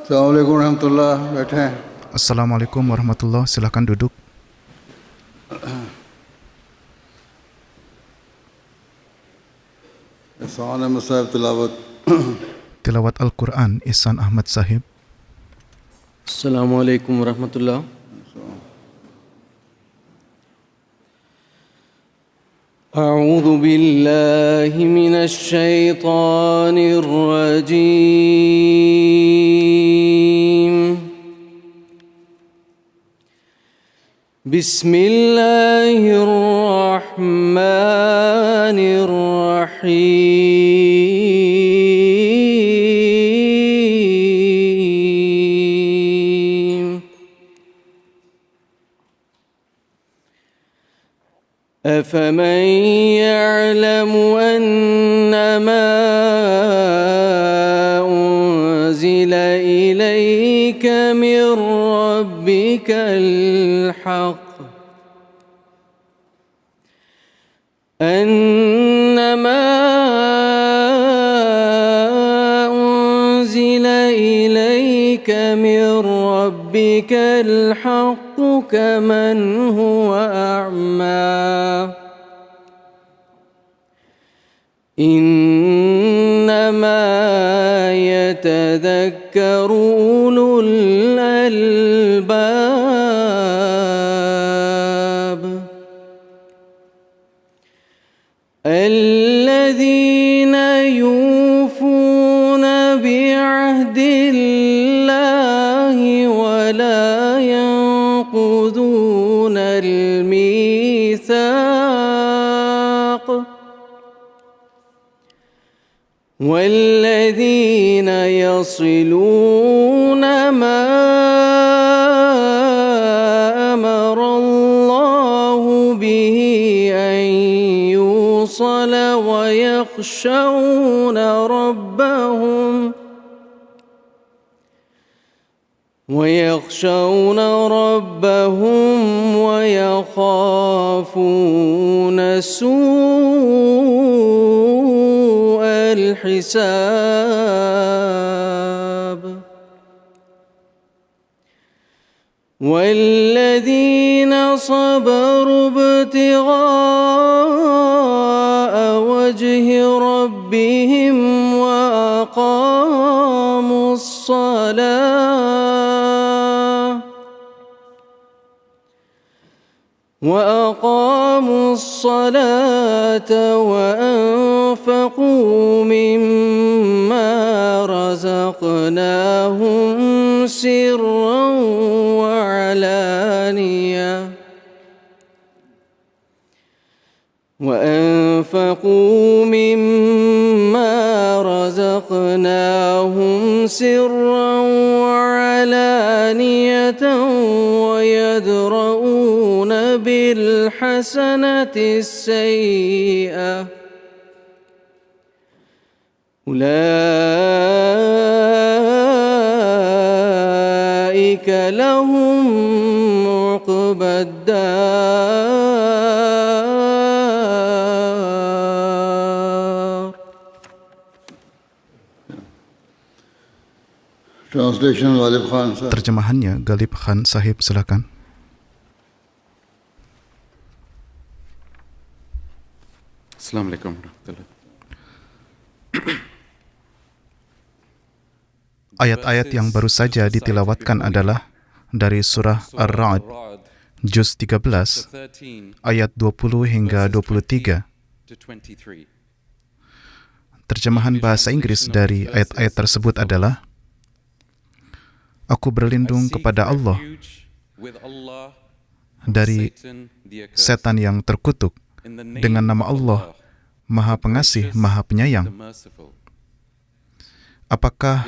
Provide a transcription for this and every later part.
Assalamualaikum warahmatullah. बैठे हैं. Assalamualaikum warahmatullah. Silakan duduk. Ihsan Ahmad Sahib tilawat. Tilawat Al-Quran Ihsan Ahmad Sahib. Assalamualaikum warahmatullah. أعوذ بالله من الشيطان الرجيم. بسم الله الرحمن الرحيم. أفمن يعلم أنما أنزل إليك من ربك الحق أنما أنزل إليك من ربك الحق كمن هو أعمى إنما يتذكر أولو الألباب الذين يوفون بعهد الله ولا ينقضون الميثاق والذين يصلون ما أمر الله به أن يوصل ويخشون ربهم ويخافون سوء الحساب والذين صبروا ابتغاء وجه ربهم وأقاموا الصلاة وأنفقوا مما رزقناهم سرا وعلانية ويدرؤون بالحسنة السيئة أولئك لهم عقبى الدار. Translation Ghalib Khan Sahib. Terjemahannya Ghalib Khan Sahib, silakan. Assalamualaikum warahmatullahi. Ayat-ayat yang baru saja ditilawatkan adalah dari surah Ar-Ra'd, juz 13, ayat 20 hingga 23. Terjemahan bahasa Inggris dari ayat-ayat tersebut adalah: Aku berlindung kepada Allah dari setan yang terkutuk dengan nama Allah, Maha Pengasih, Maha Penyayang. Apakah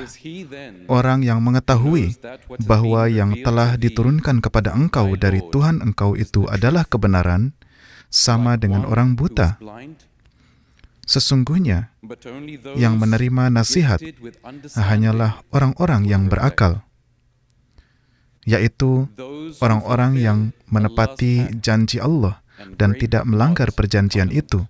orang yang mengetahui bahwa yang telah diturunkan kepada engkau dari Tuhan engkau itu adalah kebenaran, sama dengan orang buta? Sesungguhnya, yang menerima nasihat hanyalah orang-orang yang berakal, yaitu orang-orang yang menepati janji Allah dan tidak melanggar perjanjian itu.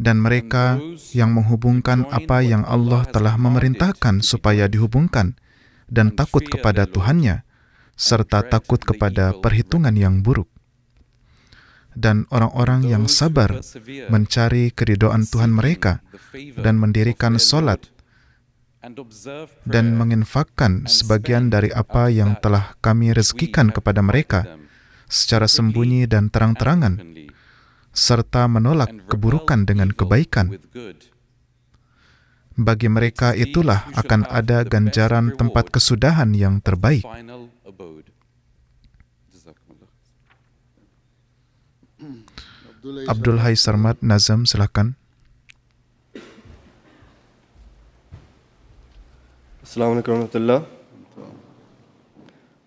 dan mereka yang menghubungkan apa yang Allah telah memerintahkan supaya dihubungkan, dan takut kepada Tuhannya, serta takut kepada perhitungan yang buruk. Dan orang-orang yang sabar mencari keridhaan Tuhan mereka dan mendirikan solat dan menginfakkan sebagian dari apa yang telah kami rezekikan kepada mereka secara sembunyi dan terang-terangan, serta menolak keburukan dengan kebaikan. Bagi mereka itulah akan ada ganjaran tempat kesudahan yang terbaik. Abdul Hai Sarmad Nazam, silakan. Assalamualaikum warahmatullah.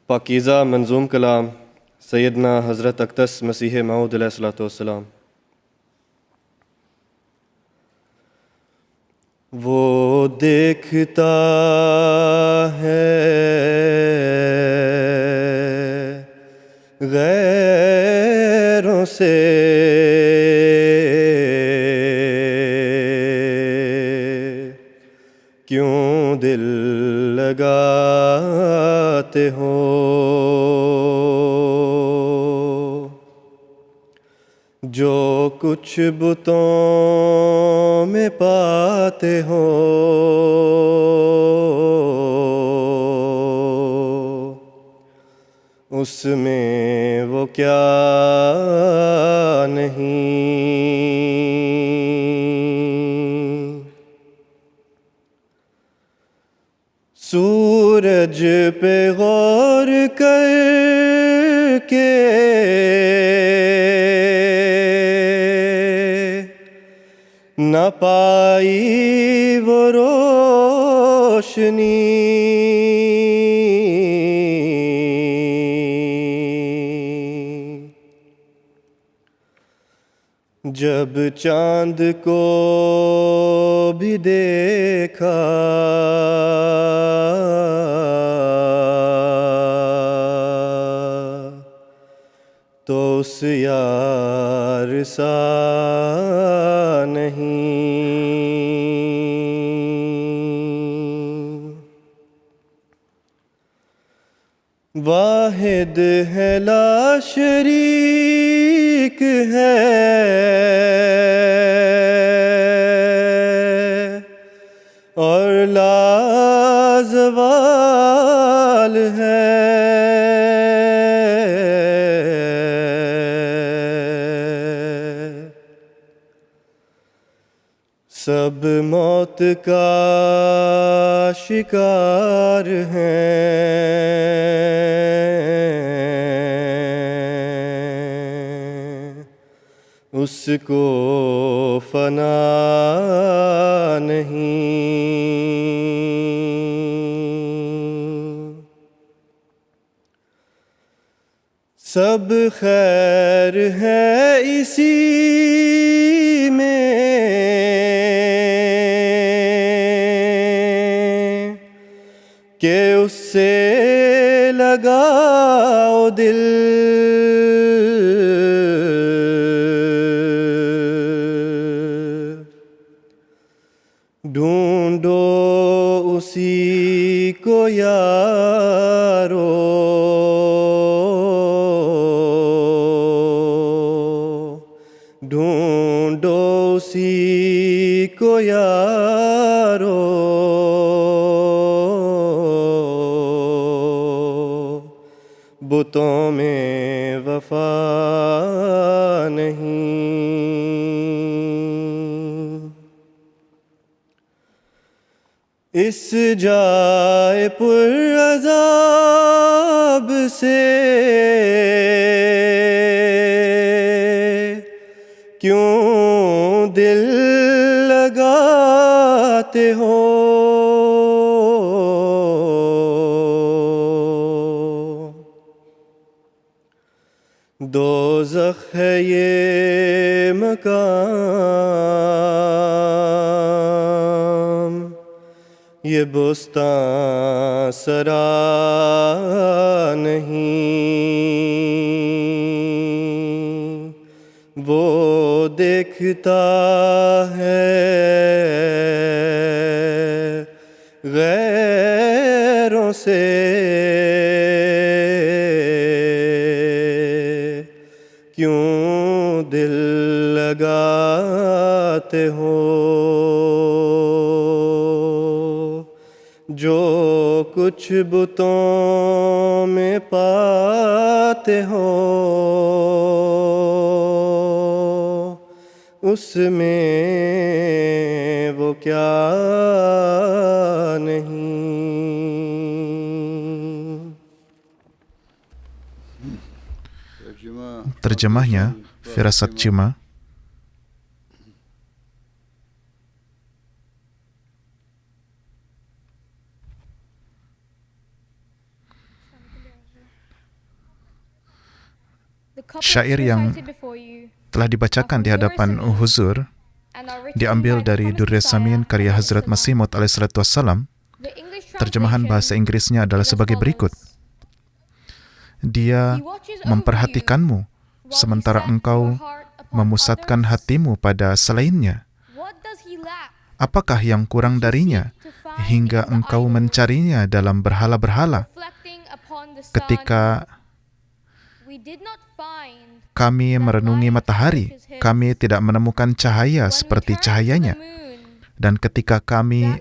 Pakeezah मंजूम कलाम सैयदना हज़रत अक़दस मसीह मऊद अलैहिस्सलाम। वो देखता है गैरों से क्यों दिल लगाते हो, जो कुछ बुतों में पाते हो, उसमें वो क्या नहीं। सूरज पे गौर करके न पाई वो रोशनी, जब चाँद को भी देखा तो उस यार सा नहीं। वाहिद है ला शरीक है, और लाजवाल है, सब मौत का शिकार हैं, उसको फना नहीं। सब खैर है इसी में कि उससे लगाओ दिल, ढूंढो उसी को यारो, ढूंढो उसी को यारो, बुतों में वफा नहीं। इस जाए पुर अज़ाब से क्यों दिल लगाते हो, दोज़ख है ये मकाम, ये बुस्तां सरा नहीं। वो देखता है गैरों से क्यों दिल लगाते हो जो कुछ बुतों में पाते हो उसमें वो क्या नहीं। Terjemahnya, Firasat Cima. Syair yang telah dibacakan di hadapan Huzur diambil dari Durr Samin karya Hazrat Masih Maud alaihissalatu wassalam. Terjemahan bahasa Inggrisnya adalah sebagai berikut. Dia memperhatikanmu sementara engkau memusatkan hatimu pada selainnya. Apakah yang kurang darinya hingga engkau mencarinya dalam berhala-berhala? Ketika kami merenungi matahari, kami tidak menemukan cahaya seperti cahayanya. Dan ketika kami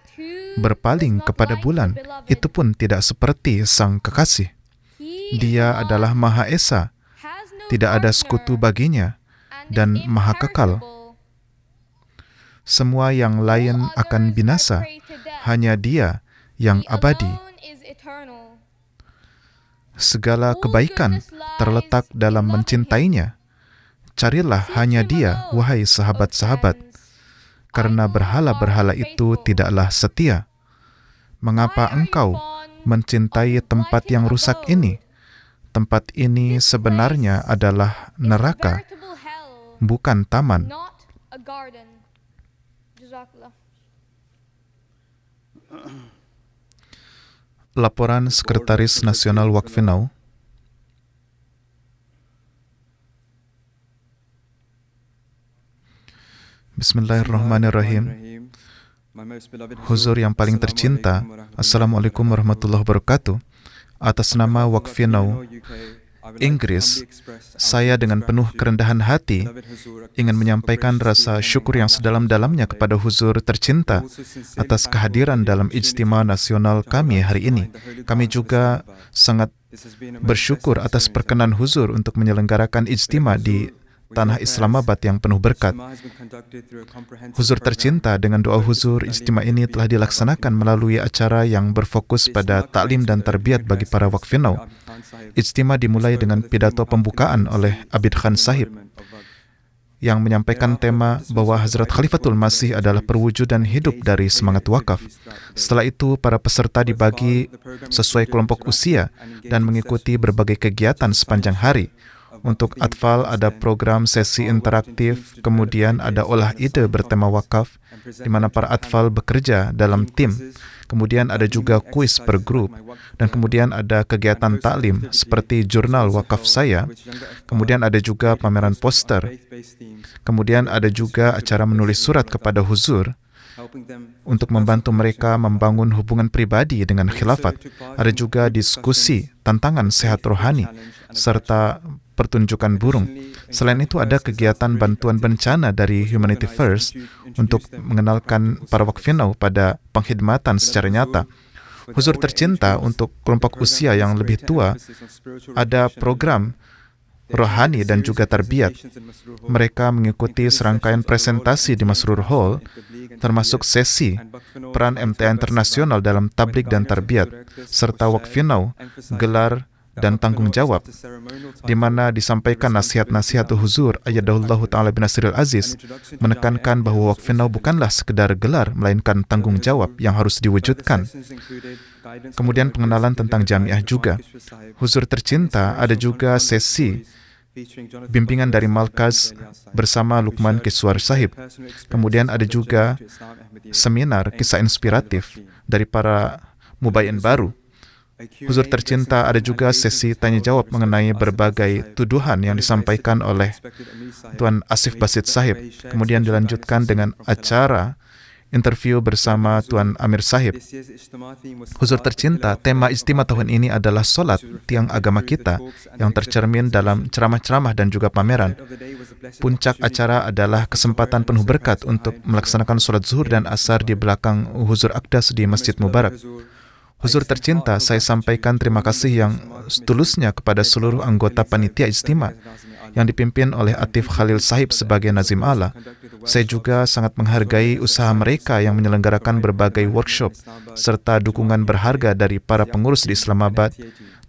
berpaling kepada bulan, itu pun tidak seperti sang kekasih. Dia adalah Maha Esa, tidak ada sekutu baginya, dan Maha Kekal. Semua yang lain akan binasa, hanya Dia yang abadi. Segala kebaikan terletak dalam mencintainya. Carilah hanya Dia, wahai sahabat-sahabat, karena berhala-berhala itu tidaklah setia. Mengapa engkau mencintai tempat yang rusak ini? Tempat ini sebenarnya adalah neraka, bukan taman. Laporan Sekretaris Nasional Waqfinau. Bismillahirrahmanirrahim. Huzur yang paling tercinta, Assalamualaikum warahmatullahi wabarakatuh. Atas nama Waqfinau Inggris, saya dengan penuh kerendahan hati ingin menyampaikan rasa syukur yang sedalam-dalamnya kepada Huzur tercinta atas kehadiran dalam ijtima nasional kami hari ini. Kami juga sangat bersyukur atas perkenan Huzur untuk menyelenggarakan ijtima di tanah Islamabad yang penuh berkat. Huzur tercinta, dengan doa Huzur, ijtima ini telah dilaksanakan melalui acara yang berfokus pada taklim dan tarbiyat bagi para Waqfinau. Ijtima dimulai dengan pidato pembukaan oleh Abid Khan Sahib yang menyampaikan tema bahwa Hazrat Khalifatul Masih adalah perwujudan hidup dari semangat wakaf. Setelah itu, para peserta dibagi sesuai kelompok usia dan mengikuti berbagai kegiatan sepanjang hari. Untuk atfal ada program sesi interaktif, kemudian ada olah ide bertema wakaf, di mana para atfal bekerja dalam tim. Kemudian ada juga kuis per grup, dan kemudian ada kegiatan taklim seperti jurnal wakaf saya. Kemudian ada juga pameran poster. Kemudian ada juga acara menulis surat kepada Huzur untuk membantu mereka membangun hubungan pribadi dengan khilafat. Ada juga diskusi tantangan sehat rohani serta pertunjukan burung. Selain itu ada kegiatan bantuan bencana dari Humanity First untuk mengenalkan para Waqfinau pada pengkhidmatan secara nyata. Huzur tercinta, untuk kelompok usia yang lebih tua, ada program rohani dan juga tarbiyat. Mereka mengikuti serangkaian presentasi di Masrur Hall, termasuk sesi peran MTA internasional dalam tabligh dan tarbiyat, serta Waqfinau, gelar dan tanggung jawab, di mana disampaikan nasihat-nasihat Huzur ayyadahullahu ta'ala binasiril aziz, menekankan bahwa Waqfinau bukanlah sekedar gelar, melainkan tanggung jawab yang harus diwujudkan. Kemudian pengenalan tentang jamiah juga. Huzur tercinta, ada juga sesi bimbingan dari Malkaz bersama Luqman Kiswar Sahib. Kemudian ada juga seminar kisah inspiratif dari para mubayyin baru. Huzur tercinta, ada juga sesi tanya jawab mengenai berbagai tuduhan yang disampaikan oleh Tuan Asif Basit Sahib. Kemudian dilanjutkan dengan acara interview bersama Tuan Amir Sahib. Huzur tercinta, tema ijtima tahun ini adalah solat, tiang agama kita, yang tercermin dalam ceramah-ceramah dan juga pameran. Puncak acara adalah kesempatan penuh berkat untuk melaksanakan solat zuhur dan asar di belakang Huzur Aqdas di Masjid Mubarak. Huzur tercinta, saya sampaikan terima kasih yang setulusnya kepada seluruh anggota panitia ijtima yang dipimpin oleh Atif Khalil Sahib sebagai Nazim Ala. Saya juga sangat menghargai usaha mereka yang menyelenggarakan berbagai workshop serta dukungan berharga dari para pengurus di Islamabad,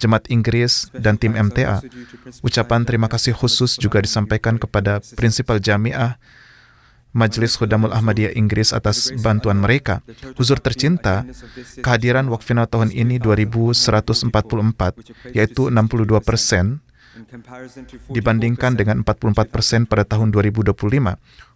Jemaat Inggris, dan tim MTA. Ucapan terima kasih khusus juga disampaikan kepada Prinsipal Jamiah Majlis Khudamul Ahmadiyah Inggris atas bantuan mereka. Huzur tercinta, kehadiran Waqfinau tahun ini 2144, yaitu 62% dibandingkan dengan 44% pada tahun 2025.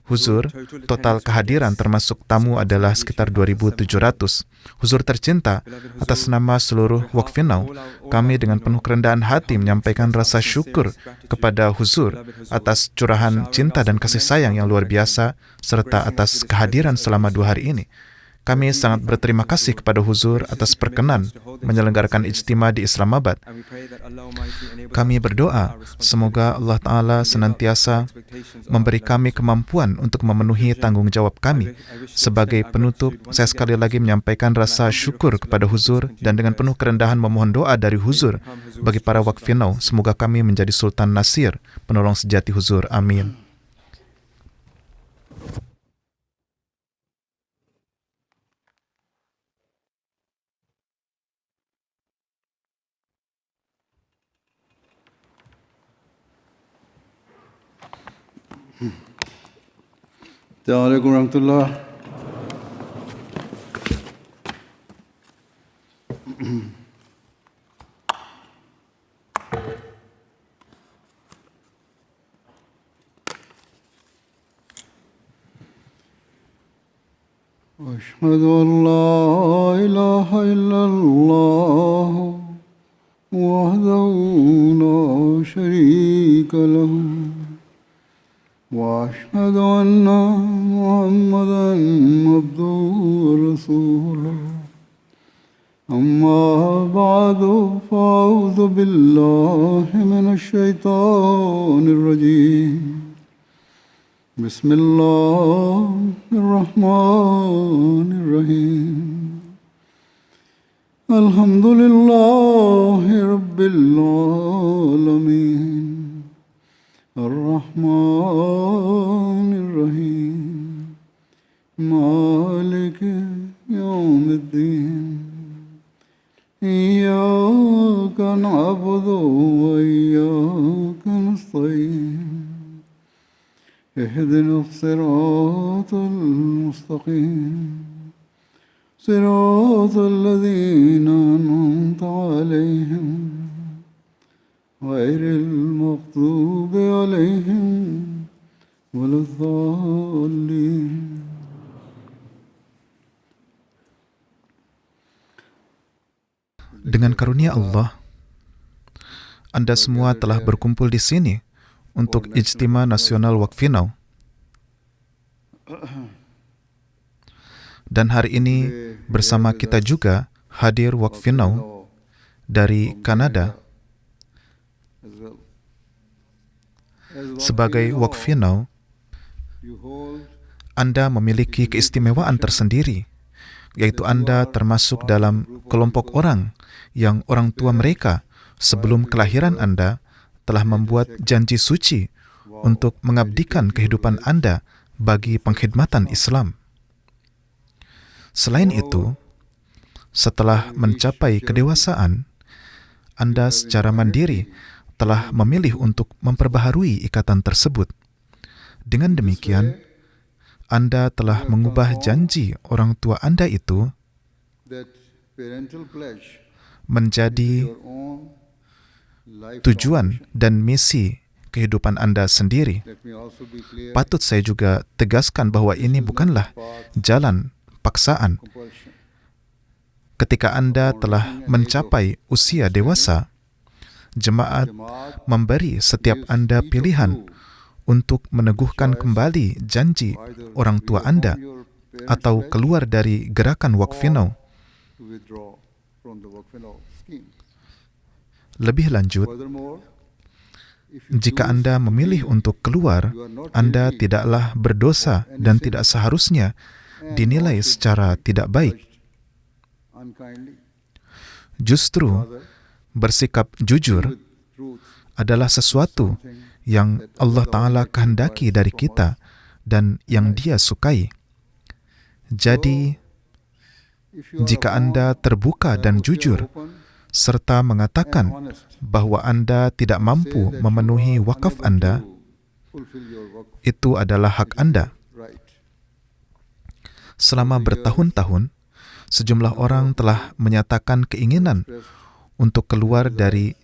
Huzur, total kehadiran termasuk tamu adalah sekitar 2.700. Huzur tercinta, atas nama seluruh Waqfinau, kami dengan penuh kerendahan hati menyampaikan rasa syukur kepada Huzur atas curahan cinta dan kasih sayang yang luar biasa, serta atas kehadiran selama 2 hari ini. Kami sangat berterima kasih kepada Huzur atas perkenan menyelenggarakan ijtima di Islamabad. Kami berdoa, semoga Allah Ta'ala senantiasa memberi kami kemampuan untuk memenuhi tanggung jawab kami. Sebagai penutup, saya sekali lagi menyampaikan rasa syukur kepada Huzur dan dengan penuh kerendahan memohon doa dari Huzur bagi para Waqfinau. Semoga kami menjadi Sultan Nasir, penolong sejati Huzur. Amin. Assalamualaikum warahmatullahi. أشهد أن لا إله إلا الله وحده لا شريك له وأشهد أن محمدا عبده ورسوله أما بعد فأعوذ بالله من الشيطان الرجيم بسم الله الرحمن الرحيم الحمد لله رب العالمين الرحمن الرحيم مالك يوم الدين إياك نعبد وإياك نستعين اهدنا الصراط المستقيم صراط الذين أنعمت عليهم غير المغضوب عليهم ولا الضالين. Dengan karunia Allah, Anda semua telah berkumpul di sini untuk Ijtima Nasional Waqfinau. Dan hari ini bersama kita juga hadir Waqfinau dari Kanada. Sebagai Waqfinau, Anda memiliki keistimewaan tersendiri, yaitu Anda termasuk dalam kelompok orang yang orang tua mereka sebelum kelahiran Anda telah membuat janji suci untuk mengabdikan kehidupan Anda bagi pengkhidmatan Islam. Selain itu, setelah mencapai kedewasaan, Anda secara mandiri telah memilih untuk memperbaharui ikatan tersebut. Dengan demikian, Anda telah mengubah janji orang tua Anda itu menjadi tujuan dan misi kehidupan Anda sendiri. Patut saya juga tegaskan bahwa ini bukanlah jalan paksaan. ketika Anda telah mencapai usia dewasa, jemaat memberi setiap Anda pilihan untuk meneguhkan kembali janji orang tua Anda atau keluar dari gerakan Waqfinau. to withdraw from the Waqfinau scheme. Lebih lanjut, Furthermore, if you jika Anda memilih untuk keluar, Anda tidaklah berdosa dan tidak seharusnya dinilai secara tidak baik. unkindly, Justru, bersikap jujur truth, adalah sesuatu yang Allah Ta'ala kehendaki dari kita dan yang Dia sukai. Jadi, if you are jika Anda terbuka dan jujur, open serta mengatakan honest, bahwa Anda tidak mampu memenuhi wakaf Anda, fulfill your work itu adalah hak Anda. right. Selama bertahun-tahun, sejumlah orang telah menyatakan keinginan untuk keluar dari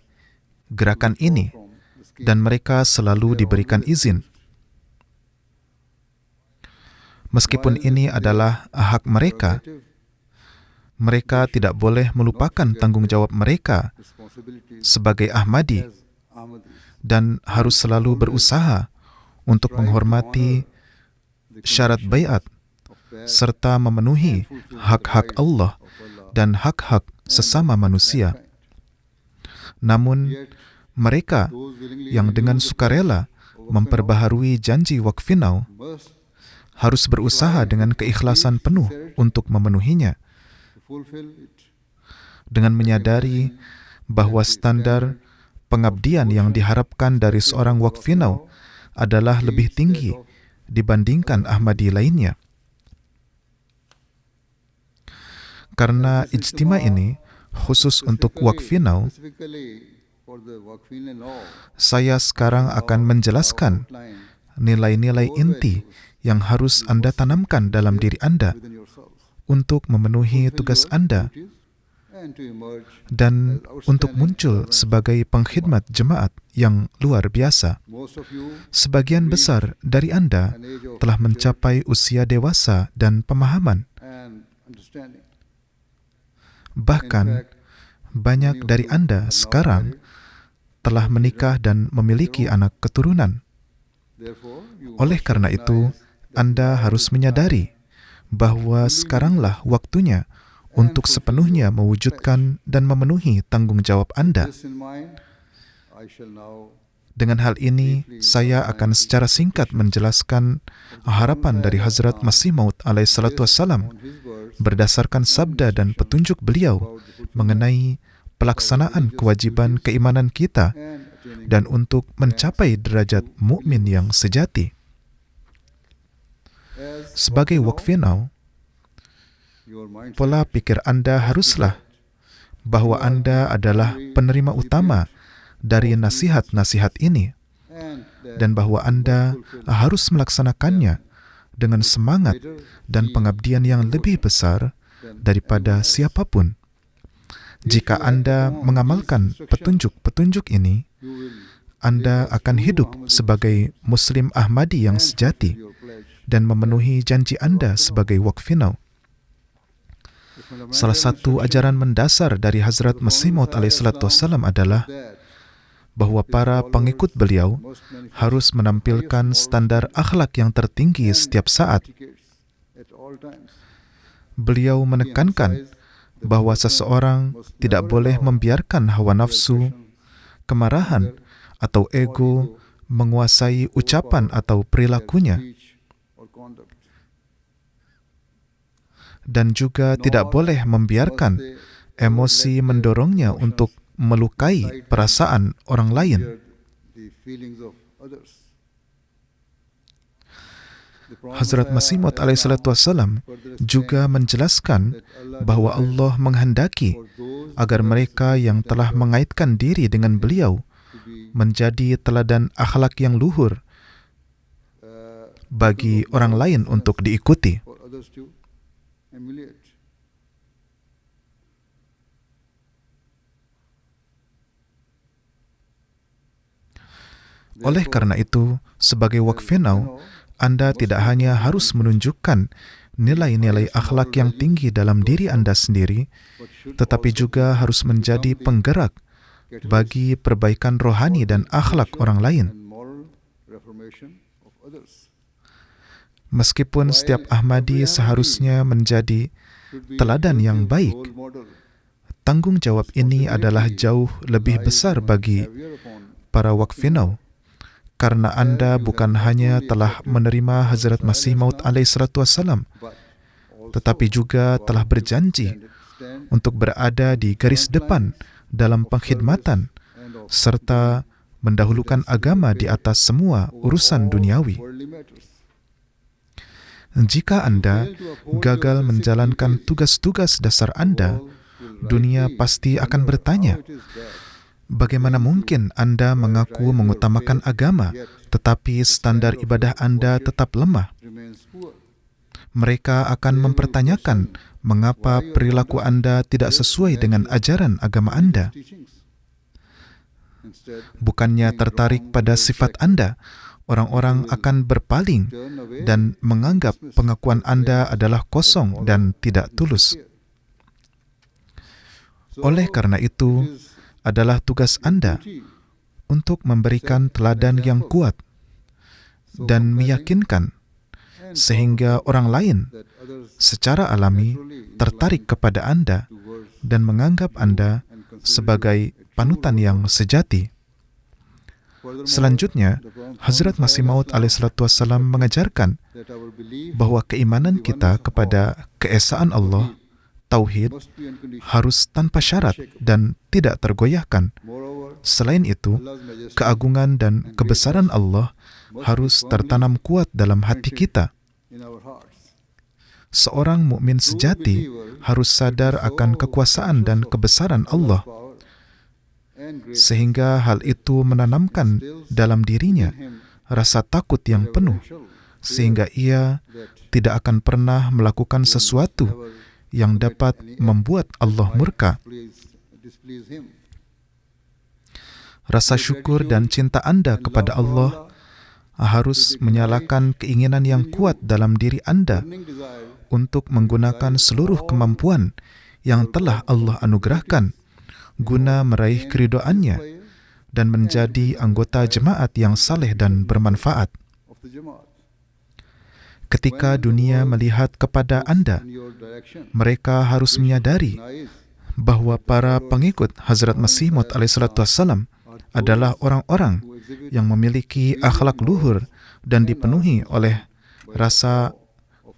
gerakan ini, From the scheme, dan mereka selalu diberikan izin. Meskipun ini adalah hak mereka, mereka tidak boleh melupakan tanggung jawab mereka responsibility sebagai Ahmadi as Ahmadis, dan harus selalu berusaha untuk menghormati syarat baiat of that serta memenuhi hak-hak Allah dan hak-hak sesama manusia. Namun, mereka those willingly yang dengan sukarela memperbaharui janji Waqfinau must harus berusaha dengan keikhlasan penuh untuk memenuhinya, fulfill it. dengan menyadari bahwa standar pengabdian yang diharapkan dari seorang Waqfinau adalah lebih tinggi dibandingkan Ahmadi lainnya. Karena ijtima ini khusus untuk Waqfinau, Specifically for the Waqfin law, saya sekarang akan menjelaskan outline nilai-nilai inti yang harus Anda tanamkan dalam diri Anda within yourselves, untuk memenuhi tugas Anda duties, and to emerge dan untuk muncul sebagai pengkhidmat jemaat yang luar biasa. most of you Sebagian besar dari Anda an age of telah mencapai usia dewasa dan pemahaman. and understanding. Bahkan, banyak dari Anda sekarang telah menikah dan memiliki anak keturunan. Therefore, you Oleh karena itu, Anda harus menyadari bahwa sekaranglah waktunya untuk sepenuhnya mewujudkan dan memenuhi tanggung jawab Anda. this in mind, I shall now Dengan hal ini, saya akan secara singkat menjelaskan harapan dari Hazrat Masih Maud alaihissalatu wassalam on his words berdasarkan sabda dan petunjuk beliau mengenai pelaksanaan kewajiban keimanan kita and attaining dan untuk mencapai derajat mukmin yang sejati. as Sebagai Waqfinau, your mindset pola pikir Anda haruslah bahwa Anda adalah penerima utama dari nasihat-nasihat ini and that dan bahwa Anda harus melaksanakannya dengan semangat dan pengabdian yang lebih besar daripada siapapun. Jika Anda mengamalkan petunjuk-petunjuk ini, you will Anda akan hidup sebagai Muslim Ahmadi yang sejati your pledge. dan memenuhi janji Anda sebagai Waqfinau. Salah satu ajaran mendasar dari Hazrat Masih Maud alaihissalatu wassalam adalah That bahwa para pengikut beliau must manifest harus menampilkan standar akhlak yang tertinggi setiap saat. etiquettes at all times. Beliau menekankan bahwa seseorang tidak boleh membiarkan hawa nafsu, kemarahan, atau ego menguasai ucapan atau perilakunya, Speech or conduct. dan juga tidak boleh membiarkan emosi mendorongnya untuk melukai perasaan orang lain. Share the feelings of others. The promise Hazrat Masih Maud alaihissalatu wassalam juga menjelaskan bahwa Allah menghendaki for those agar mereka yang telah mengaitkan diri dengan beliau to be menjadi teladan akhlak yang luhur bagi orang lain untuk diikuti. for others to emulate. Oleh karena itu, sebagai Waqfinau, Anda tidak hanya harus menunjukkan nilai-nilai akhlak yang tinggi dalam diri Anda sendiri, tetapi juga harus menjadi penggerak bagi perbaikan rohani dan akhlak orang lain. and moral reformation of others. Meskipun setiap Ahmadi seharusnya menjadi Should be teladan yang a baik, role model, tanggung jawab ini adalah jauh lebih besar bagi heavier upon para wakfinau, karena Anda bukan hanya telah menerima Hazrat Masih Maud alaihissalatu wassalam, but also tetapi juga telah berjanji stand untuk berada di garis depan dalam pengkhidmatan and of serta mendahulukan agama di atas semua urusan duniawi. worldly matters. Jika Anda gagal menjalankan tugas-tugas dasar Anda, dunia pasti akan bertanya, It is that bagaimana mungkin Anda mengaku mengutamakan agama, tetapi standar ibadah Anda tetap lemah? remains poor. Mereka akan mempertanyakan mengapa perilaku Anda tidak sesuai dengan ajaran agama Anda. Teachings. Instead, Bukannya tertarik pada sifat Anda, orang-orang akan berpaling turn away dan menganggap pengakuan Anda adalah kosong dan tidak tulus. Oleh karena itu, adalah tugas Anda untuk memberikan teladan yang kuat dan meyakinkan sehingga orang lain that others secara alami tertarik kepada Anda towards dan menganggap Anda sebagai panutan yang sejati. Selanjutnya, Hazrat Masih Maud alaihissalatu wassalam mengajarkan that our belief bahwa keimanan kita kepada keesaan Allah, tauhid, must be unconditional. harus tanpa syarat dan tidak tergoyahkan. Moreover, Selain itu, Allah's majesty keagungan dan kebesaran Allah harus tertanam kuat dalam hati kita. in our hearts. Seorang mukmin sejati harus sadar akan kekuasaan dan kebesaran Allah, Power and grace sehingga hal itu menanamkan dalam dirinya him rasa takut yang penuh, sehingga ia tidak akan pernah melakukan sesuatu yang dapat membuat Allah murka. displease him. Rasa syukur dan cinta Anda kepada Allah harus menyalakan keinginan yang kuat dalam diri Anda Burning desire untuk menggunakan seluruh kemampuan yang telah Allah anugerahkan guna meraih keridhoannya dan menjadi anggota jemaat yang saleh dan bermanfaat. of the Jamaat Ketika dunia melihat kepada Anda, in your direction. mereka harus menyadari Nice. bahwa para pengikut Hazrat Masih Maud alaihissalatu wassalam adalah orang-orang Who exhibit yang memiliki akhlak luhur dan dipenuhi oleh rasa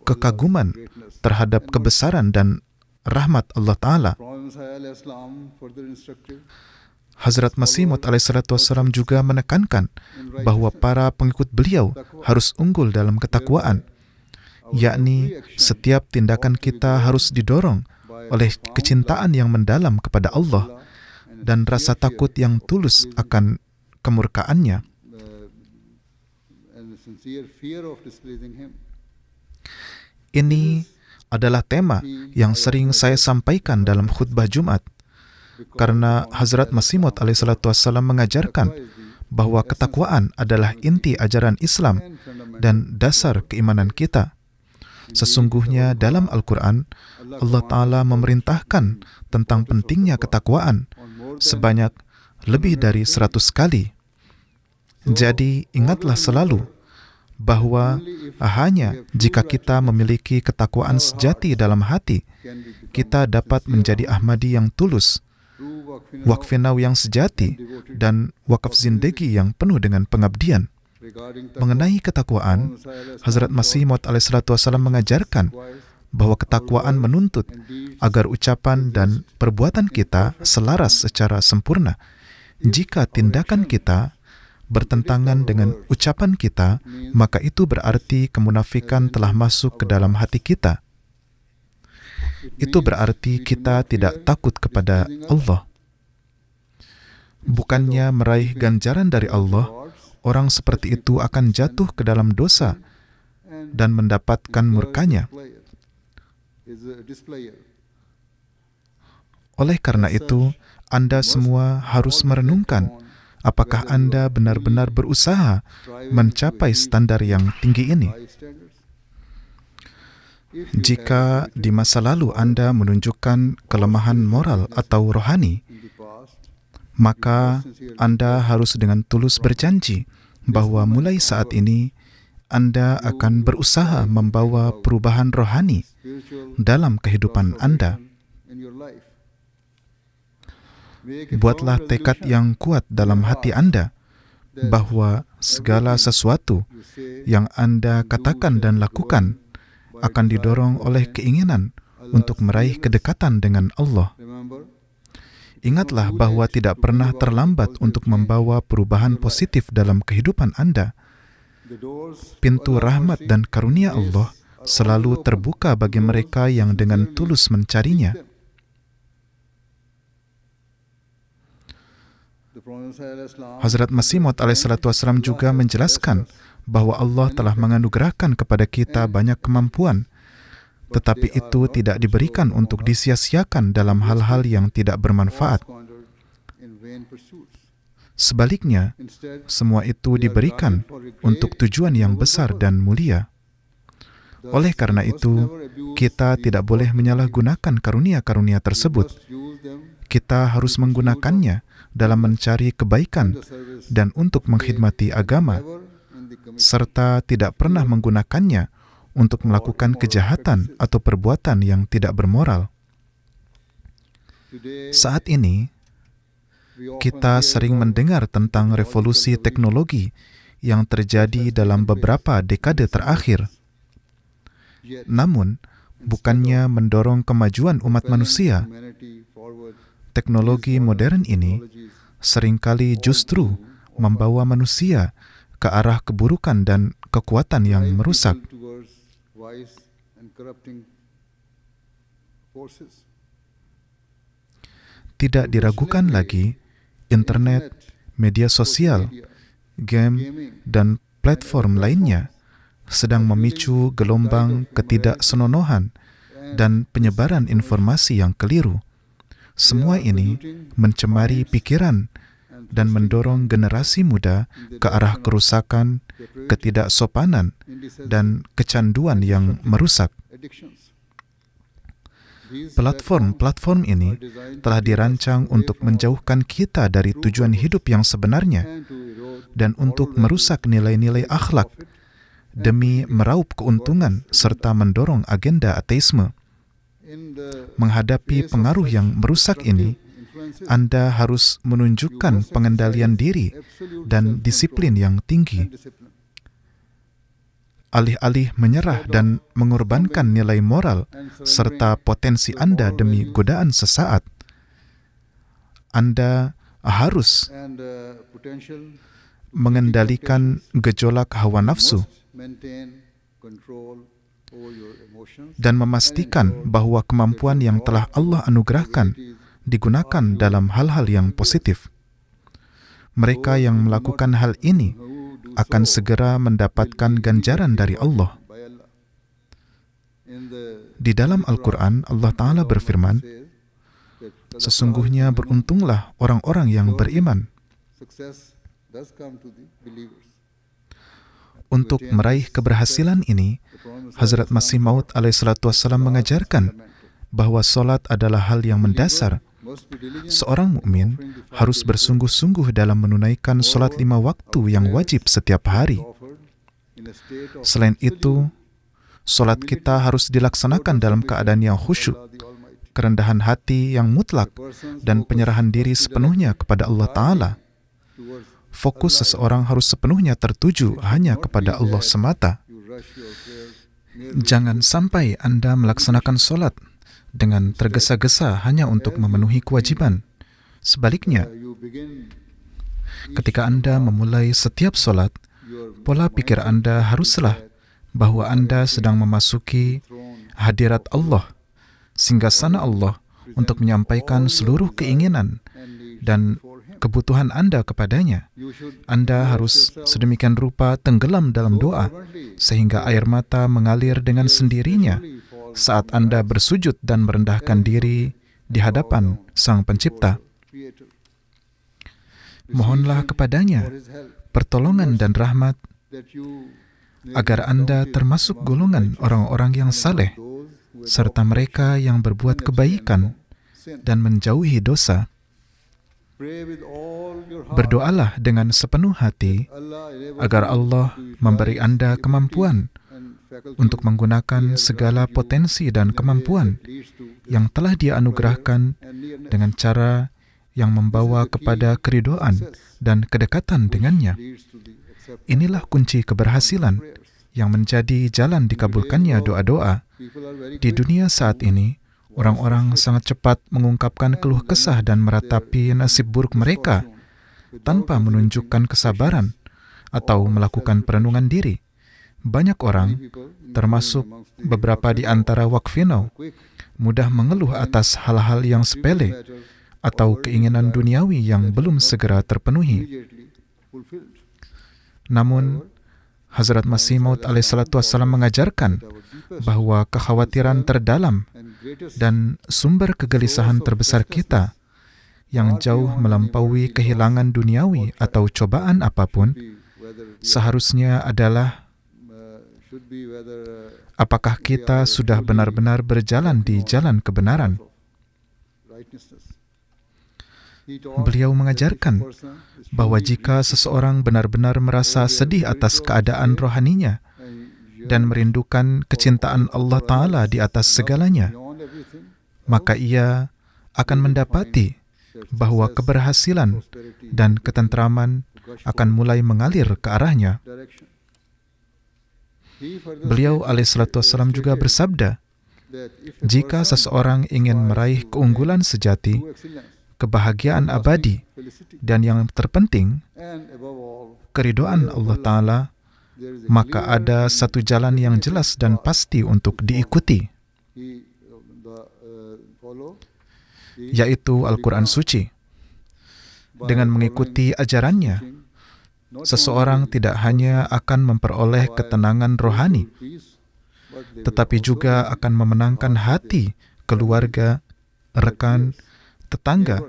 kekaguman terhadap kebesaran dan rahmat Allah Ta'ala. Prophet Messiah alayhi salam further instructed Hazrat Masih Maud alaihissalatu wassalam juga menekankan bahwa para pengikut beliau harus unggul dalam ketakwaan, yakni setiap tindakan kita harus didorong oleh kecintaan yang mendalam kepada Allah dan rasa takut yang tulus akan kemurkaannya. and sincere fear of displeasing him. Ini adalah tema yang sering saya sampaikan dalam khutbah Jumat, karena Hazrat Masih Maud alaihissalatu wassalam mengajarkan bahwa ketakwaan adalah inti ajaran Islam dan dasar keimanan kita. Sesungguhnya dalam Al-Quran, Allah Ta'ala memerintahkan tentang pentingnya ketakwaan sebanyak lebih dari 100 kali. Jadi ingatlah selalu bahwa hanya jika kita memiliki ketakwaan sejati dalam hati, kita dapat menjadi Ahmadi yang tulus, True wakfinau yang sejati, dan wakaf zindegi yang penuh dengan pengabdian. regarding Mengenai ketakwaan, Hazrat Masih Maud alaihissalatu wassalam mengajarkan bahwa ketakwaan menuntut agar ucapan dan perbuatan kita selaras secara sempurna. Jika tindakan kita bertentangan dengan ucapan kita, maka itu berarti kemunafikan telah masuk ke dalam hati kita. Itu berarti kita tidak takut kepada Allah. Bukannya meraih ganjaran dari Allah, orang seperti itu akan jatuh ke dalam dosa dan mendapatkan murkanya. Oleh karena itu, Anda semua harus merenungkan apakah Anda benar-benar berusaha mencapai standar yang tinggi ini. Jika di masa lalu Anda menunjukkan kelemahan moral atau rohani, in the past, maka Anda harus dengan tulus berjanji bahwa mulai saat ini Anda akan berusaha membawa perubahan rohani spiritual dalam kehidupan Anda. in your life. Make a Buatlah firm tekad resolution. yang kuat dalam hati Anda bahwa segala sesuatu You say, yang Anda katakan dan lakukan akan didorong oleh keinginan untuk meraih kedekatan dengan Allah. remember, Ingatlah bahwa tidak pernah terlambat untuk membawa perubahan positif dalam kehidupan Anda. the doors Pintu rahmat dan karunia Allah selalu terbuka bagi mereka yang dengan tulus mencarinya. the Prophet ﷺ Hazrat Masih Maud alaihissalam juga menjelaskan bahwa Allah telah menganugerahkan kepada kita banyak kemampuan, tetapi itu tidak diberikan untuk disia-siakan dalam hal-hal yang tidak bermanfaat. squandered in vain pursuits. Sebaliknya, Instead, semua itu diberikan untuk tujuan yang besar dan mulia. Oleh karena itu, kita tidak boleh menyalahgunakan karunia-karunia tersebut. must use them Kita harus menggunakannya dalam mencari kebaikan to service dan untuk mengkhidmati agama, ever in the commitment. serta tidak pernah menggunakannya untuk melakukan kejahatan atau perbuatan yang tidak bermoral. Today, Saat ini, we often kita hear sering about mendengar tentang revolusi teknologi yang terjadi dalam beberapa dekade terakhir. yet Namun, bukannya mendorong kemajuan umat manusia, humanity forward, teknologi modern ini technologies seringkali justru membawa manusia ke arah keburukan dan kekuatan yang drive merusak. people towards vice and corrupting forces. Tidak diragukan lagi, internet, media sosial, Media, game, gaming, dan platform lainnya sedang memicu gelombang ketidaksenonohan dan penyebaran informasi yang keliru. Semua ini mencemari pikiran dan mendorong generasi muda ke arah kerusakan, ketidaksopanan, dan kecanduan yang merusak. addictions. These Platform-platform ini telah dirancang untuk menjauhkan kita dari tujuan hidup yang sebenarnya tend to erode dan untuk merusak nilai-nilai akhlak demi meraup keuntungan serta mendorong agenda ateisme. in the Menghadapi pengaruh yang merusak ini, influences Anda harus menunjukkan pengendalian diri dan disiplin yang tinggi. and discipline. Alih-alih menyerah dan mengorbankan nilai moral serta potensi Anda demi godaan sesaat, Anda harus And potential mengendalikan gejolak hawa nafsu maintain control over your emotions dan memastikan bahwa kemampuan yang telah Allah anugerahkan digunakan dalam hal-hal yang positif. Mereka yang melakukan hal ini akan segera mendapatkan ganjaran dari Allah. by Allah. In the Di dalam Al-Quran, Allah Ta'ala berfirman, says that sesungguhnya beruntunglah orang-orang yang beriman. success does come to the believers. Untuk meraih keberhasilan ini, Hazrat Masih Maud alaihissalam mengajarkan bahwa solat adalah hal yang mendasar. Must be diligent Seorang mukmin harus bersungguh-sungguh dalam menunaikan solat 5 waktu yang wajib setiap hari. offered in a state of Selain itu, solat kita harus dilaksanakan dalam keadaan yang khusyuk, Allah the Almighty. kerendahan hati yang mutlak, dan penyerahan diri sepenuhnya kepada Allah Ta'ala. Towards Fokus seseorang harus sepenuhnya tertuju hanya kepada Allah semata. you rush your prayers Jangan sampai Anda melaksanakan solat dengan tergesa-gesa hanya untuk memenuhi kewajiban. Sebaliknya, you begin ketika Anda memulai setiap solat, your pola pikir Anda haruslah bahwa Anda sedang memasuki throne hadirat Allah, singgasana Allah, untuk menyampaikan seluruh keinginan and needs dan for him. kebutuhan Anda kepadanya. You should Anda harus sedemikian rupa tenggelam dalam doa, sehingga air mata mengalir dengan sendirinya saat Anda bersujud dan merendahkan diri di hadapan Sang Pencipta. Creator Mohonlah kepadanya for his help pertolongan dan rahmat that you agar Anda termasuk golongan orang-orang yang saleh, serta mereka yang berbuat kebaikan dan menjauhi dosa. Berdoalah dengan sepenuh hati agar Allah memberi Anda kemampuan untuk menggunakan segala potensi dan kemampuan yang telah Dia anugerahkan dengan cara yang membawa kepada keridhaan dan kedekatan dengannya. Inilah kunci keberhasilan yang menjadi jalan dikabulkannya doa-doa. Di dunia saat ini, orang-orang sangat cepat mengungkapkan keluh kesah dan meratapi nasib buruk mereka tanpa menunjukkan kesabaran atau melakukan perenungan diri. Banyak orang, termasuk beberapa di antara wakfinau, mudah mengeluh atas hal-hal yang sepele atau keinginan duniawi yang belum segera terpenuhi. Namun, Hazrat Masih Maud alaihissalam mengajarkan bahwa kekhawatiran terdalam dan sumber kegelisahan terbesar kita yang jauh melampaui kehilangan duniawi atau cobaan apapun seharusnya adalah apakah kita sudah benar-benar berjalan di jalan kebenaran. Beliau mengajarkan bahwa jika seseorang benar-benar merasa sedih atas keadaan rohaninya dan merindukan kecintaan Allah Ta'ala di atas segalanya, maka ia akan mendapati bahwa keberhasilan dan ketentraman akan mulai mengalir ke arahnya. Beliau alaihissalatu wassalam juga bersabda, jika seseorang ingin meraih keunggulan sejati, kebahagiaan abadi, dan yang terpenting, keridhaan Allah Ta'ala, maka ada satu jalan yang jelas dan pasti untuk diikuti, yaitu Al-Quran Suci. Dengan mengikuti ajarannya, seseorang tidak hanya akan memperoleh ketenangan rohani, tetapi juga akan memenangkan hati keluarga, rekan, tetangga,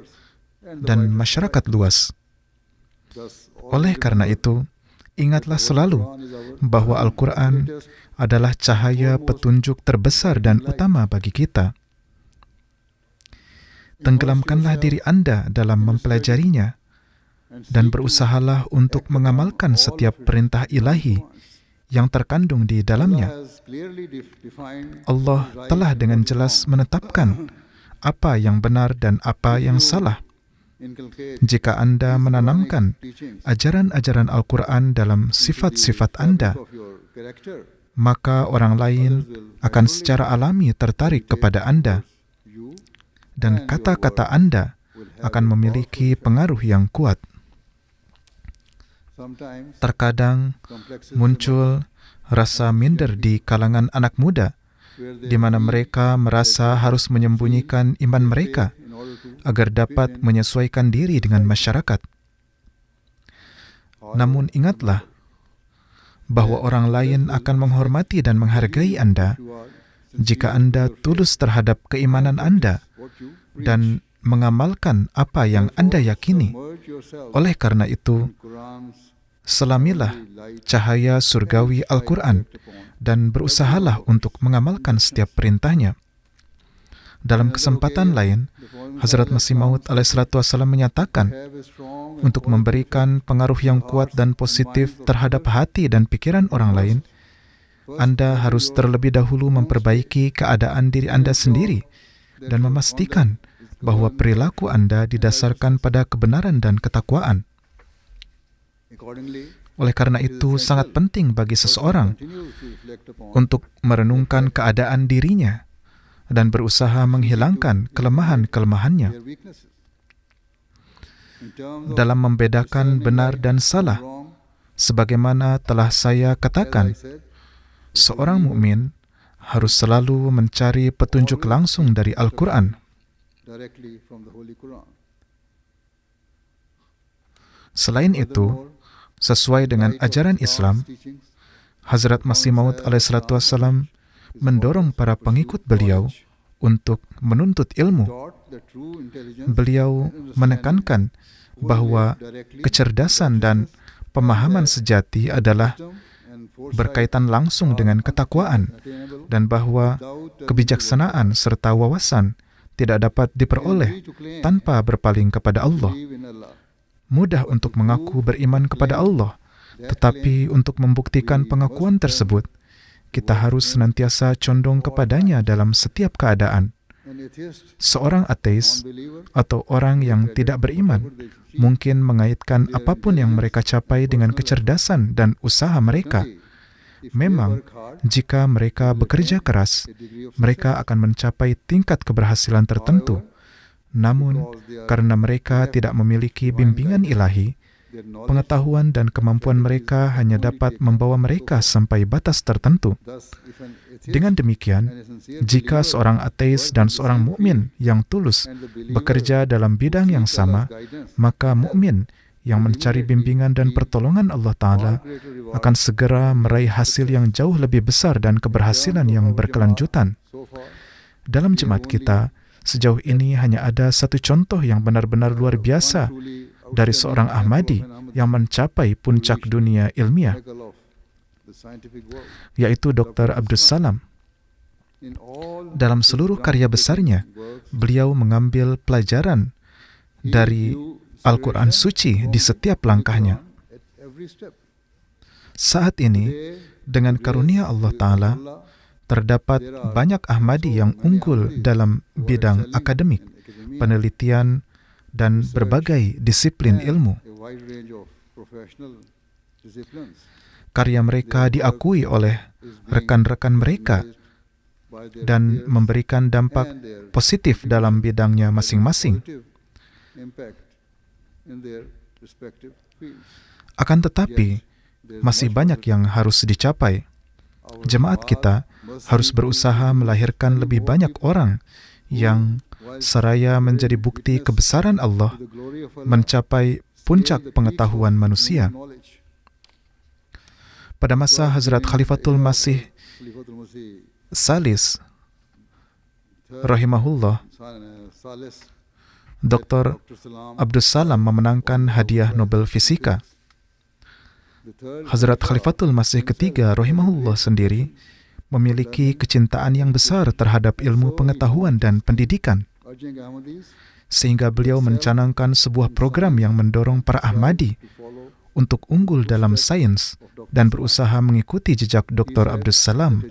dan masyarakat luas. Oleh karena itu, ingatlah selalu bahwa Al-Quran adalah cahaya petunjuk terbesar dan utama bagi kita. Tenggelamkanlah diri Anda dalam mempelajarinya dan berusahalah untuk mengamalkan setiap perintah ilahi yang terkandung di dalamnya. Allah telah dengan jelas menetapkan apa yang benar dan apa yang salah. Jika Anda menanamkan ajaran-ajaran Al-Quran dalam sifat-sifat Anda, maka orang lain akan secara alami tertarik kepada Anda, dan kata-kata Anda akan memiliki pengaruh yang kuat. Terkadang muncul rasa minder di kalangan anak muda, di mana mereka merasa harus menyembunyikan iman mereka agar dapat menyesuaikan diri dengan masyarakat. Namun ingatlah bahwa orang lain akan menghormati dan menghargai Anda jika Anda tulus terhadap keimanan Anda dan mengamalkan apa yang Anda yakini. Oleh karena itu, selamilah cahaya surgawi Al-Quran dan berusahalah untuk mengamalkan setiap perintahnya. Dalam kesempatan lain, Hazrat Masih Maud alaihissalatu wassalam menyatakan, untuk memberikan pengaruh yang kuat dan positif terhadap hati dan pikiran orang lain, Anda harus terlebih dahulu memperbaiki keadaan diri Anda sendiri dan memastikan bahwa perilaku Anda didasarkan pada kebenaran dan ketakwaan. Oleh karena itu, sangat penting bagi seseorang untuk merenungkan keadaan dirinya dan berusaha menghilangkan kelemahan-kelemahannya. Dalam membedakan benar dan salah, sebagaimana telah saya katakan, seorang mukmin harus selalu mencari petunjuk langsung dari Al-Quran. Selain itu, sesuai dengan ajaran Islam, Hazrat Masih Maud alaihissalatu wassalam mendorong para pengikut beliau untuk menuntut ilmu. Beliau menekankan bahwa kecerdasan dan pemahaman sejati adalah berkaitan langsung dengan ketakwaan dan bahwa kebijaksanaan serta wawasan tidak dapat diperoleh tanpa berpaling kepada Allah. Mudah untuk mengaku beriman kepada Allah, tetapi untuk membuktikan pengakuan tersebut, kita harus senantiasa condong kepadanya dalam setiap keadaan. Seorang ateis atau orang yang tidak beriman mungkin mengaitkan apapun yang mereka capai dengan kecerdasan dan usaha mereka. Memang, jika mereka bekerja keras, mereka akan mencapai tingkat keberhasilan tertentu. Namun, karena mereka tidak memiliki bimbingan ilahi, pengetahuan dan kemampuan mereka hanya dapat membawa mereka sampai batas tertentu. Dengan demikian, jika seorang ateis dan seorang mukmin yang tulus bekerja dalam bidang yang sama, maka mukmin yang mencari bimbingan dan pertolongan Allah Ta'ala akan segera meraih hasil yang jauh lebih besar dan keberhasilan yang berkelanjutan. Dalam jemaat kita, sejauh ini hanya ada satu contoh yang benar-benar luar biasa dari seorang Ahmadi yang mencapai puncak dunia ilmiah, yaitu Dr. Abdus Salam. Dalam seluruh karya besarnya, beliau mengambil pelajaran dari Al-Quran Suci di setiap langkahnya. Saat ini, dengan karunia Allah Ta'ala, terdapat banyak Ahmadi yang unggul dalam bidang akademik, penelitian, dan berbagai disiplin ilmu. Karya mereka diakui oleh rekan-rekan mereka dan memberikan dampak positif dalam bidangnya masing-masing. Akan tetapi, masih banyak yang harus dicapai. Jemaat kita harus berusaha melahirkan lebih banyak orang yang seraya menjadi bukti kebesaran Allah mencapai puncak pengetahuan manusia. Pada masa Hazrat Khalifatul Masih Salis rahimahullah, Dr. Abdus Salam memenangkan hadiah Nobel Fisika. Hazrat Khalifatul Masih ketiga rahimahullah sendiri memiliki kecintaan yang besar terhadap ilmu pengetahuan dan pendidikan, sehingga beliau mencanangkan sebuah program yang mendorong para Ahmadi untuk unggul dalam sains dan berusaha mengikuti jejak Dr. Abdus Salam.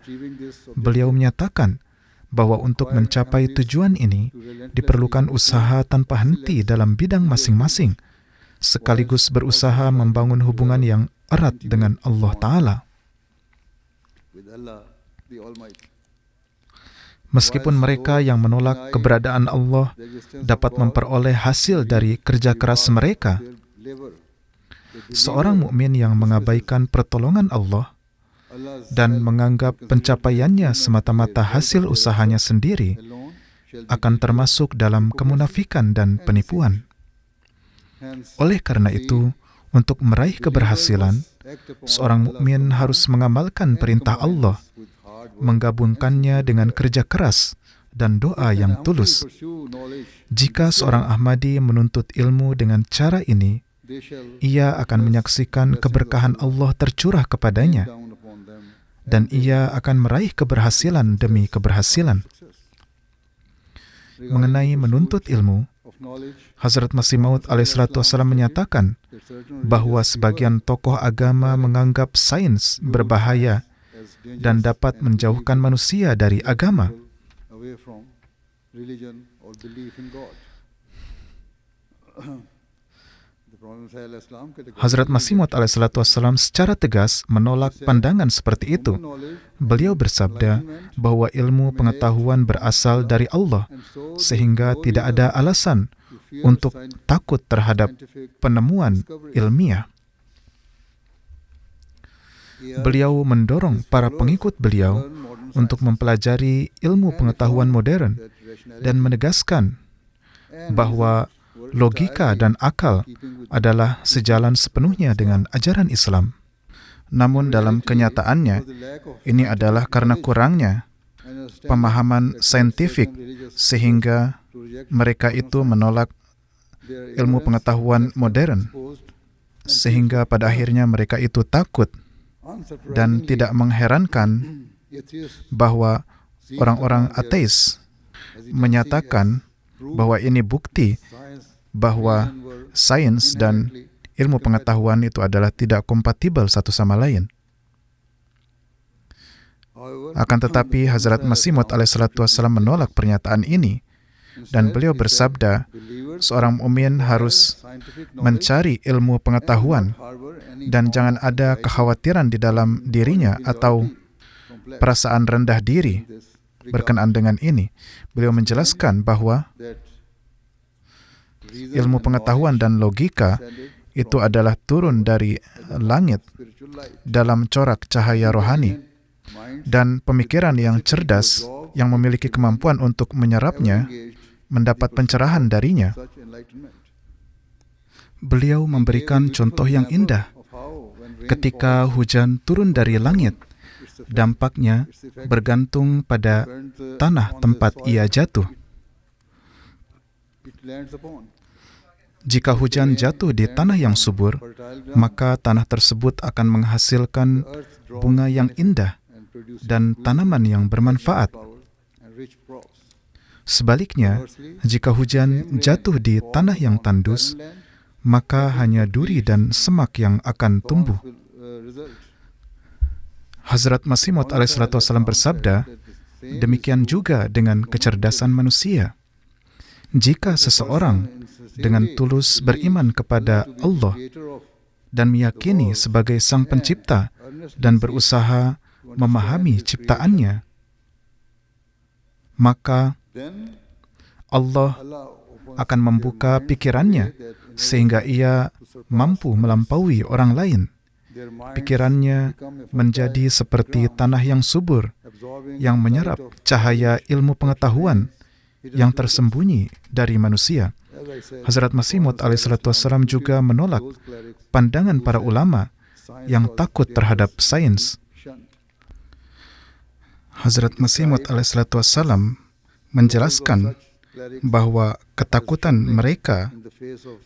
Beliau menyatakan bahwa untuk mencapai tujuan ini diperlukan usaha tanpa henti dalam bidang masing-masing, sekaligus berusaha membangun hubungan yang erat dengan Allah Ta'ala. Meskipun mereka yang menolak keberadaan Allah dapat memperoleh hasil dari kerja keras mereka, seorang mukmin yang mengabaikan pertolongan Allah dan menganggap pencapaiannya semata-mata hasil usahanya sendiri akan termasuk dalam kemunafikan dan penipuan. Oleh karena itu, untuk meraih keberhasilan, seorang mukmin harus mengamalkan perintah Allah, menggabungkannya dengan kerja keras dan doa yang tulus. Jika seorang Ahmadi menuntut ilmu dengan cara ini, ia akan menyaksikan keberkahan Allah tercurah kepadanya, dan ia akan meraih keberhasilan demi keberhasilan. Mengenai menuntut ilmu, Hazrat Masih Maud alaihissalam menyatakan bahwa sebagian tokoh agama menganggap sains berbahaya dan dapat menjauhkan manusia dari agama. Hazrat Masih Maud alaihissalam secara tegas menolak pandangan seperti itu. Beliau bersabda bahwa ilmu pengetahuan berasal dari Allah, sehingga tidak ada alasan untuk takut terhadap penemuan ilmiah. Beliau mendorong para pengikut beliau untuk mempelajari ilmu pengetahuan modern dan menegaskan bahwa logika dan akal adalah sejalan sepenuhnya dengan ajaran Islam. Namun dalam kenyataannya, ini adalah karena kurangnya pemahaman saintifik sehingga mereka itu menolak ilmu pengetahuan modern, sehingga pada akhirnya mereka itu takut Dan tidak mengherankan bahwa orang-orang ateis menyatakan bahwa ini bukti bahwa sains dan ilmu pengetahuan itu adalah tidak kompatibel satu sama lain. Akan tetapi Hazrat Masih Maud alaihissalatu wassalam menolak pernyataan ini, dan beliau bersabda, seorang mukmin harus mencari ilmu pengetahuan dan jangan ada kekhawatiran di dalam dirinya atau perasaan rendah diri berkenaan dengan ini. Beliau menjelaskan bahwa ilmu pengetahuan dan logika itu adalah turun dari langit dalam corak cahaya rohani, dan pemikiran yang cerdas yang memiliki kemampuan untuk menyerapnya mendapat pencerahan darinya. Beliau memberikan contoh yang indah. Ketika hujan turun dari langit, dampaknya bergantung pada tanah tempat ia jatuh. Jika hujan jatuh di tanah yang subur, maka tanah tersebut akan menghasilkan bunga yang indah dan tanaman yang bermanfaat. Sebaliknya, jika hujan jatuh di tanah yang tandus, maka hanya duri dan semak yang akan tumbuh. Hazrat Masih Maud alaihissalatu wassalam bersabda, demikian juga dengan kecerdasan manusia. Jika seseorang dengan tulus beriman kepada Allah dan meyakini sebagai Sang Pencipta dan berusaha memahami ciptaannya, maka Allah akan membuka pikirannya sehingga ia mampu melampaui orang lain. Pikirannya menjadi seperti tanah yang subur, yang menyerap cahaya ilmu pengetahuan yang tersembunyi dari manusia. Hazrat Masih Maud alaihissalatu wassalam juga menolak pandangan para ulama yang takut terhadap sains. Hazrat Masih Maud alaihissalatu wassalam menjelaskan bahwa ketakutan mereka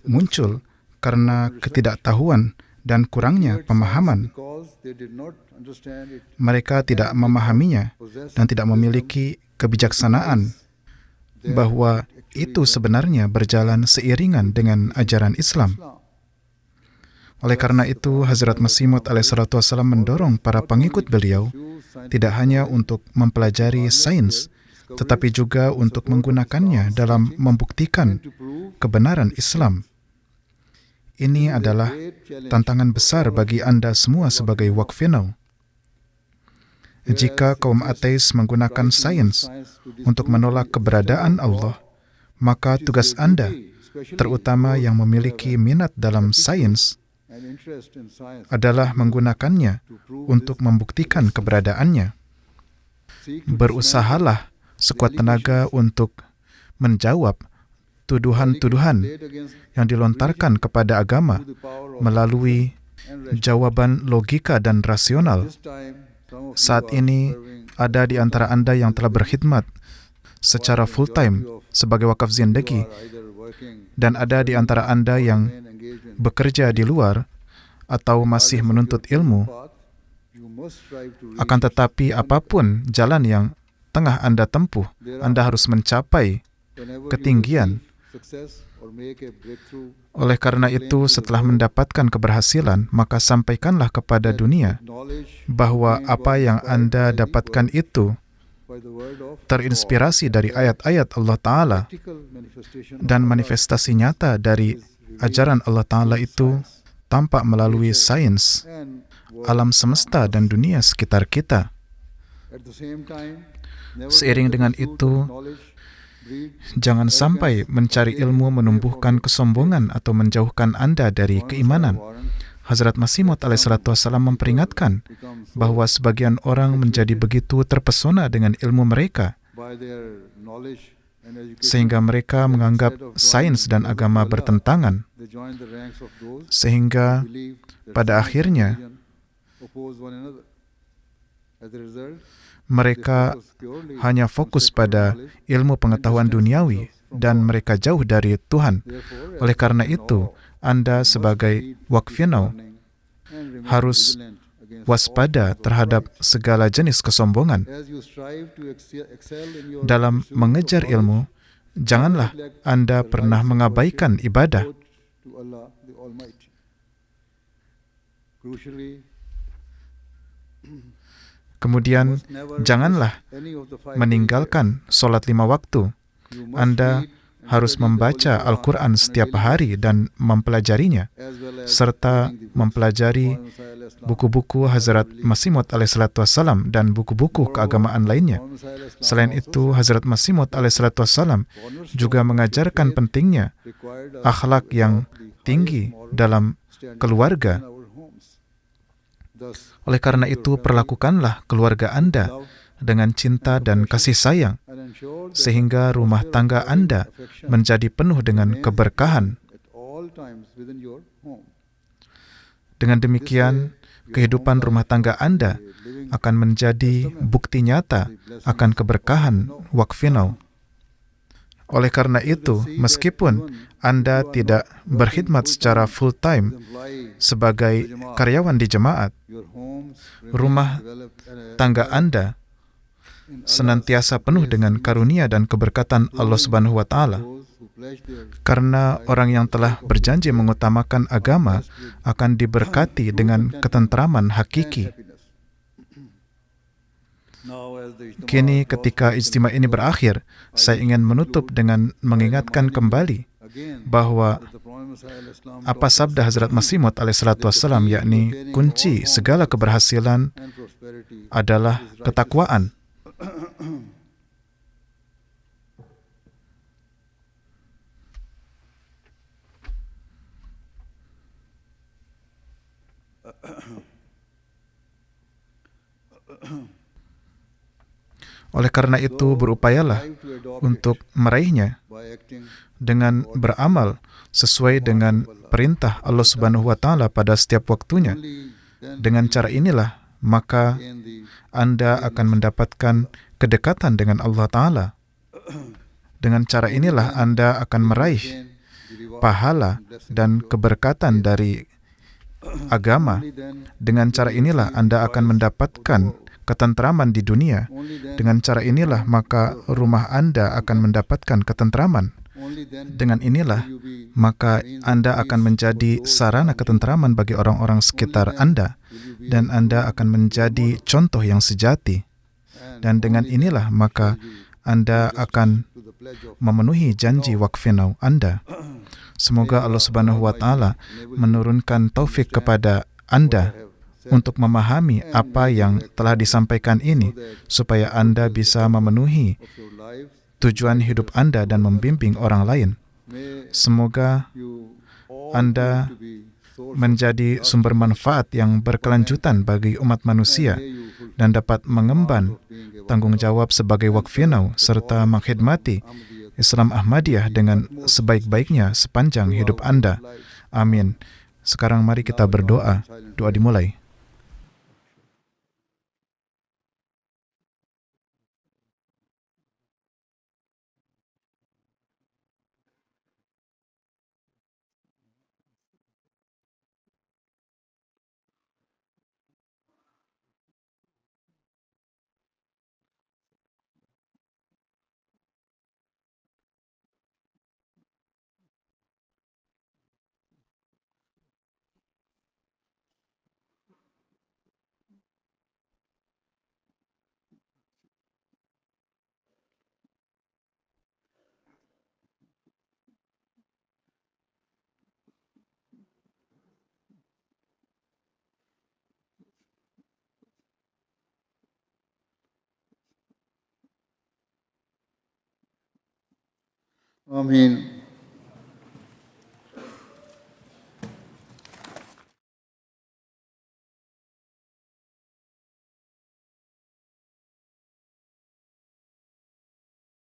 muncul karena ketidaktahuan dan kurangnya pemahaman. Mereka tidak memahaminya dan tidak memiliki kebijaksanaan bahwa itu sebenarnya berjalan seiringan dengan ajaran Islam. Oleh karena itu, Hazrat Masih Maud alaihissalatu wassalam mendorong para pengikut beliau tidak hanya untuk mempelajari sains, tetapi juga untuk menggunakannya dalam membuktikan kebenaran Islam. Ini adalah tantangan besar bagi Anda semua sebagai Waqfinau. Jika kaum ateis menggunakan sains untuk menolak keberadaan Allah, maka tugas Anda, terutama yang memiliki minat dalam sains, adalah menggunakannya untuk membuktikan keberadaannya. Berusahalah sekuat tenaga untuk menjawab tuduhan-tuduhan yang dilontarkan kepada agama melalui jawaban logika dan rasional. Saat ini ada di antara Anda yang telah berkhidmat secara full-time sebagai wakaf zindagi, dan ada di antara Anda yang bekerja di luar atau masih menuntut ilmu. Akan tetapi apapun jalan yang tengah Anda tempuh, Anda harus mencapai ketinggian. Oleh karena itu, setelah mendapatkan keberhasilan, maka sampaikanlah kepada dunia bahwa apa yang Anda dapatkan itu terinspirasi dari ayat-ayat Allah Ta'ala, dan manifestasi nyata dari ajaran Allah Ta'ala itu tampak melalui sains, alam semesta dan dunia sekitar kita. Seiring dengan itu, jangan sampai mencari ilmu menumbuhkan kesombongan atau menjauhkan Anda dari keimanan. Hazrat Masih Maud alaihissalatu wassalam memperingatkan bahwa sebagian orang menjadi begitu terpesona dengan ilmu mereka sehingga mereka menganggap sains dan agama bertentangan, sehingga pada akhirnya mereka hanya fokus pada ilmu pengetahuan duniawi dan mereka jauh dari Tuhan. Oleh karena itu, Anda sebagai Waqfinau harus waspada terhadap segala jenis kesombongan. As you strive to excel in your Dalam pursuit mengejar of knowledge, ilmu, janganlah Anda pernah mengabaikan ibadah. to Allah the Almighty. Crucially, Kemudian, janganlah any of the five meninggalkan sholat 5 waktu. you must Anda read and harus study the membaca Holy Al-Quran Quran on a setiap daily hari dan mempelajarinya, basis, as well as serta reading the books mempelajari of Muhammad SAW, buku-buku Hazrat Masih Maud alaihissalatu wassalam dan buku-buku keagamaan lainnya. Muhammad SAW Selain also itu, Hazrat Masih Maud alaihissalatu wassalam juga mengajarkan pentingnya required us akhlak to yang adopt the tinggi highest moral dalam standards keluarga. in our homes. Thus, Oleh karena itu, perlakukanlah keluarga Anda love dengan cinta dan kasih sayang, and ensure that sehingga rumah tangga Anda menjadi penuh dengan keberkahan. at all times within your home. Dengan demikian, kehidupan rumah tangga Anda akan menjadi bukti nyata akan keberkahan Waqfinau. Oleh karena itu, meskipun Anda tidak berkhidmat secara full-time Employee, sebagai karyawan di jemaat, your homes rumah develop and tangga Anda senantiasa penuh dengan karunia dan keberkatan Allah Subhanahu wa Ta'ala. those who pledge their Karena orang yang telah berjanji mengutamakan agama akan diberkati dengan ketentraman hakiki. happiness. Now, as the Ijtima Kini draws ketika to ijtima ini berakhir, saya ingin menutup dengan mengingatkan kembali again bahwa that the Prophet ﷺ apa sabda Hazrat Masih Maud alaihissalatu wassalam, yakni kunci segala keberhasilan and prosperity adalah ketakwaan. Oleh karena itu, berupayalah strive to adopt untuk meraihnya by acting dengan beramal sesuai dengan perintah Allah Subhanahu wa Ta'ala pada setiap waktunya. only then Dengan cara inilah, maka in the Anda akan mendapatkan kedekatan dengan Allah Ta'ala. Dengan cara inilah Anda akan meraih the reward pahala dan keberkatan dari agama. then Dengan cara inilah Anda akan mendapatkan ketentraman di dunia. only then Dengan cara inilah maka rumah Anda akan mendapatkan ketentraman. only then Dengan inilah you be maka Anda akan menjadi sarana ketentraman bagi orang-orang sekitar Anda, dan Anda akan menjadi contoh yang sejati. Dan dengan inilah maka Anda akan to the pledge of memenuhi janji Waqfinau Anda. Semoga Allah Subhanahu wa Ta'ala menurunkan taufik kepada Anda untuk memahami apa yang telah disampaikan ini, supaya Anda bisa memenuhi of your lives. tujuan hidup Anda dan membimbing orang lain. May Semoga you all Anda to be source menjadi sumber manfaat yang berkelanjutan bagi umat manusia dan dapat mengemban tanggung jawab sebagai Waqfinau serta mengkhidmati Islam Ahmadiyah dengan sebaik-baiknya sepanjang hidup Anda. Amin. Sekarang mari kita berdoa. Doa dimulai. Amin.